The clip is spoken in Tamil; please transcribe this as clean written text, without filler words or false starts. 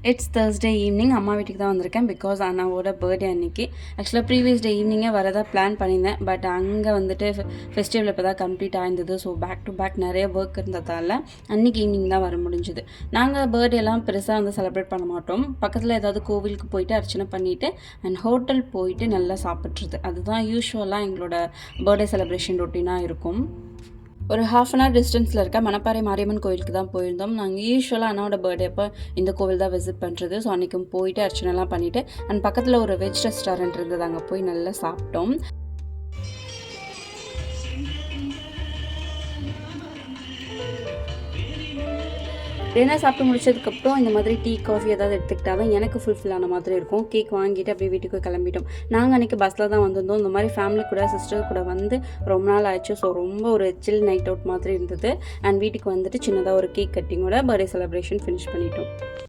இட்ஸ் Thursday ஈவினிங் அம்மா வீட்டுக்கு தான் வந்திருக்கேன். பிகாஸ் அண்ணாவோட பர்த்டே அன்றைக்கி. ஆக்சுவலாக ப்ரீவியஸ் டே ஈவினிங்கே வரதா பிளான் பண்ணியிருந்தேன். பட் அங்கே வந்துட்டு ஃபெஸ்டிவல் இப்போ தான் கம்ப்ளீட் ஆயிருந்தது. ஸோ பேக் டு பேக் நிறைய ஒர்க் இருந்ததால் அன்றைக்கி ஈவினிங் தான் வர முடிஞ்சுது. நாங்கள் பர்த்டேலாம் பெருசாக வந்து செலிப்ரேட் பண்ண மாட்டோம். பக்கத்தில் ஏதாவது கோவிலுக்கு போயிட்டு அர்ச்சனை பண்ணிவிட்டு அண்ட் ஹோட்டல் போயிட்டு நல்லா சாப்பிட்றது. அதுதான் யூஸ்வலாக எங்களோட பர்த்டே செலிப்ரேஷன் ரொட்டீனாக இருக்கும். ஒரு ½ அன் ஹவர் டிஸ்டன்ஸில் இருக்க மணப்பாறை மாரியம்மன் கோயிலுக்கு தான் போயிருந்தோம். நாங்கள் யூஸ்வலாக அண்ணாவோட பர்த்டே அப்போ இந்த கோவில் தான் விசிட் பண்ணுறது. ஸோ அன்றைக்கும் போயிட்டு அர்ச்சனைலாம் பண்ணிவிட்டு அண்ட் பக்கத்தில் ஒரு வெஜ் ரெஸ்டாரண்ட் இருந்தது, அங்கே போய் நல்லா சாப்பிட்டோம். டின்னர் சாப்பிட்டு முடிச்சதுக்கப்புறம் இந்த மாதிரி டீ காஃபி ஏதாவது எடுத்துக்கிட்டால் தான் எனக்கு ஃபுல்ஃபில் ஆன மாதிரி இருக்கும். கேக் வாங்கிட்டு அப்படியே வீட்டுக்கு கிளம்பிட்டோம். நாங்கள் அன்றைக்கி பஸ்ஸில் தான் வந்திருந்தோம். இந்த மாதிரி ஃபேமிலி கூட சிஸ்டர் கூட வந்து ரொம்ப நாள் ஆயிடுச்சு. ஸோ ரொம்ப ஒரு சில் நைட் அவுட் மாதிரி இருந்தது. அண்ட் வீட்டுக்கு வந்துட்டு சின்னதாக ஒரு கேக் கட்டிங்கோட பர்த்டே செலிப்ரேஷன் ஃபினிஷ் பண்ணிட்டோம்.